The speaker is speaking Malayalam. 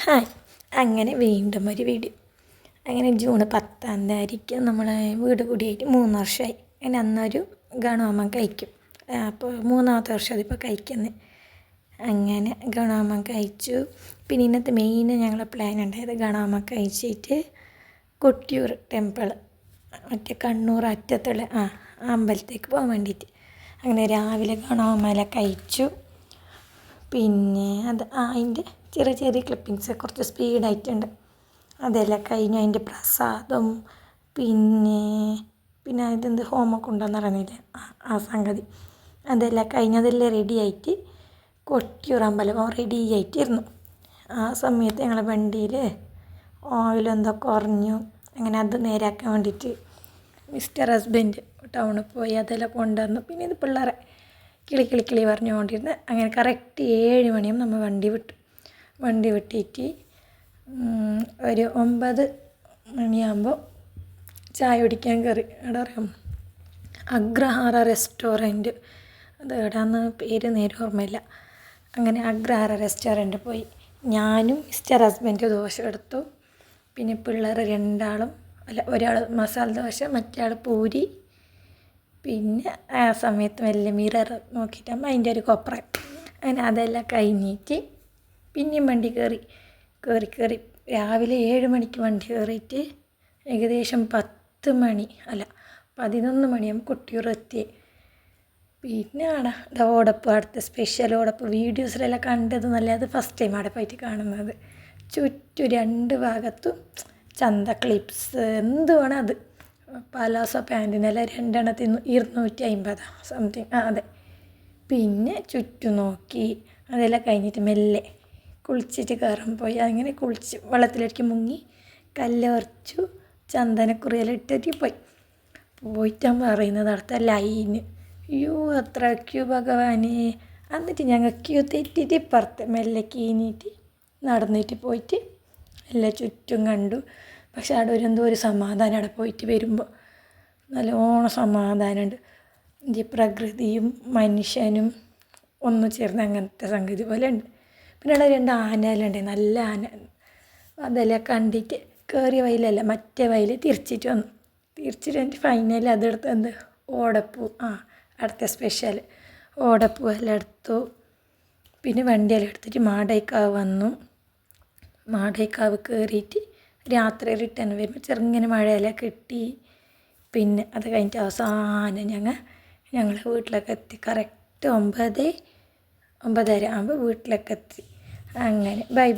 ഹായ്. അങ്ങനെ വീണ്ടും ഒരു വീഡിയോ. അങ്ങനെ ജൂൺ 10 നമ്മളെ വീട് കൂടിയായിട്ട് 3 വർഷമായി. അങ്ങനെ അന്നൊരു ഗണോമം കഴിക്കും. അപ്പോൾ 3ാമത്തെ വർഷം അതിപ്പോൾ കഴിക്കുന്നത്. അങ്ങനെ ഗണോമം കഴിച്ചു. പിന്നെ ഇന്നത്തെ മെയിൻ ഞങ്ങളെ പ്ലാൻ ഉണ്ടായത് ഗണോമം കഴിച്ചിട്ട് കൊട്ടിയൂർ ടെമ്പിൾ, മറ്റേ കണ്ണൂർ അറ്റത്തുള്ള അമ്പലത്തേക്ക് പോകാൻ വേണ്ടിയിട്ട്. അങ്ങനെ രാവിലെ ഗണോമല കഴിച്ചു. പിന്നെ അതിൻ്റെ ചെറിയ ചെറിയ ക്ലിപ്പിങ്സ് കുറച്ച് സ്പീഡായിട്ടുണ്ട്. അതെല്ലാം കഴിഞ്ഞ് അതിൻ്റെ പ്രസാദം പിന്നെ ഇതെന്ത് ഹോമൊക്കെ ഉണ്ടെന്ന് അറിയുന്നില്ല, ആ സംഗതി അതെല്ലാം കഴിഞ്ഞതെല്ലാം റെഡിയായിട്ട് കൊട്ടിയൂർ അമ്പലം റെഡി ആയിട്ടിരുന്നു. ആ സമയത്ത് ഞങ്ങളെ വണ്ടിയിൽ ഓയിലെന്തോ കുറഞ്ഞു. അങ്ങനെ അത് നേരാക്കാൻ വേണ്ടിയിട്ട് മിസ്റ്റർ ഹസ്ബൻഡ് ടൗണിൽ പോയി അതെല്ലാം കൊണ്ടുവന്നു. പിന്നെ ഇത് പിള്ളേരെ കിളി പറഞ്ഞുകൊണ്ടിരുന്നു. അങ്ങനെ കറക്റ്റ് 7 മണിയാകുമ്പോൾ നമ്മൾ വണ്ടി വിട്ടിട്ട് ഒരു 9 മണിയാകുമ്പോൾ ചായ കുടിക്കാൻ കയറി. എവിടെ അറിയാം, അഗ്രഹാര റെസ്റ്റോറൻറ്റ്, അത് എവിടെയാണെന്ന് പേര് നേരെ ഓർമ്മയില്ല. അങ്ങനെ അഗ്രഹാര റെസ്റ്റോറൻറ്റ് പോയി. ഞാനും മിസ്റ്റർ ഹസ്ബൻഡ് ദോശ എടുത്തു. പിന്നെ പിള്ളേർ ഒരാൾ മസാല ദോശ, മറ്റേ ആൾ പൂരി. പിന്നെ ആ സമയത്ത് വലിയ മിറർ നോക്കിയിട്ടാകുമ്പോൾ അതിൻ്റെ ഒരു കൊപ്രം. അങ്ങനെ അതെല്ലാം കഴിഞ്ഞിട്ട് പിന്നെയും വണ്ടി കയറി രാവിലെ 7 മണിക്ക് വണ്ടി കയറിയിട്ട് ഏകദേശം 11 മണിയാകുമ്പോൾ കൊട്ടിയൂർ എത്തി. പിന്നെ ഓടപ്പം, അടുത്ത സ്പെഷ്യൽ ഓടപ്പം വീഡിയോസിലെല്ലാം കണ്ടത് നല്ലത്. ഫസ്റ്റ് ടൈം അവിടെ പോയിട്ട് കാണുന്നത്. ചുറ്റും 2 ഭാഗത്തും ചന്ത ക്ലിപ്സ് എന്ത് വേണം അത്. പലാസോ പാൻറ്റിനെല്ലാം 2 എണ്ണത്തിന് 250 സംതിങ്, അതെ. പിന്നെ ചുറ്റും നോക്കി അതെല്ലാം കഴിഞ്ഞിട്ട് മെല്ലെ കുളിച്ചിട്ട് കയറാൻ പോയി. അങ്ങനെ കുളിച്ച് വെള്ളത്തിലേക്ക് മുങ്ങി കല്ലുറച്ചു ചന്ദനക്കുറിയെല്ലാം ഇട്ടിട്ട് പോയിട്ടാകുമ്പോൾ അറിയുന്നത് അടുത്ത ലൈന്. അത്ര ക്യൂ ഭഗവാനെ. എന്നിട്ട് ഞങ്ങൾ ക്യൂ തെറ്റിയിട്ട് ഇപ്പുറത്ത് മെല്ലെ കീഞ്ഞിട്ട് നടന്നിട്ട് പോയിട്ട് എല്ലാം ചുറ്റും കണ്ടു. പക്ഷെ അവിടെ എന്തോ ഒരു സമാധാനം, അവിടെ പോയിട്ട് വരുമ്പോൾ നല്ലോണം സമാധാനമുണ്ട്. ഈ പ്രകൃതിയും മനുഷ്യനും ഒന്നു ചേർന്ന് അങ്ങനത്തെ സംഗതി പോലെ ഉണ്ട്. പിന്നെ അവിടെ 2 ആനകളുണ്ട്, നല്ല ആന. അതെല്ലാം കണ്ടിട്ട് കയറിയ വയലല്ല, മറ്റേ വയൽ തിരിച്ചിട്ട് വന്നിട്ട് ഫൈനലി അതെടുത്ത് ഓടപ്പൂ, അടുത്ത സ്പെഷ്യൽ ഓടപ്പൂ എല്ലാം എടുത്തു. പിന്നെ വണ്ടിയെല്ലാം എടുത്തിട്ട് മാടൈക്കാവ് വന്നു. മാടൈക്കാവ് കയറിയിട്ട് രാത്രി റിട്ടേൺ വരുമ്പോൾ ചെറുങ്ങനെ മഴയെല്ലാം കിട്ടി. പിന്നെ അത് കഴിഞ്ഞിട്ട് അവസാനം ഞങ്ങൾ വീട്ടിലൊക്കെ എത്തി. കറക്റ്റ് 9:30 ആകുമ്പോൾ വീട്ടിലൊക്കെ എത്തി. അങ്ങനെ ബൈ.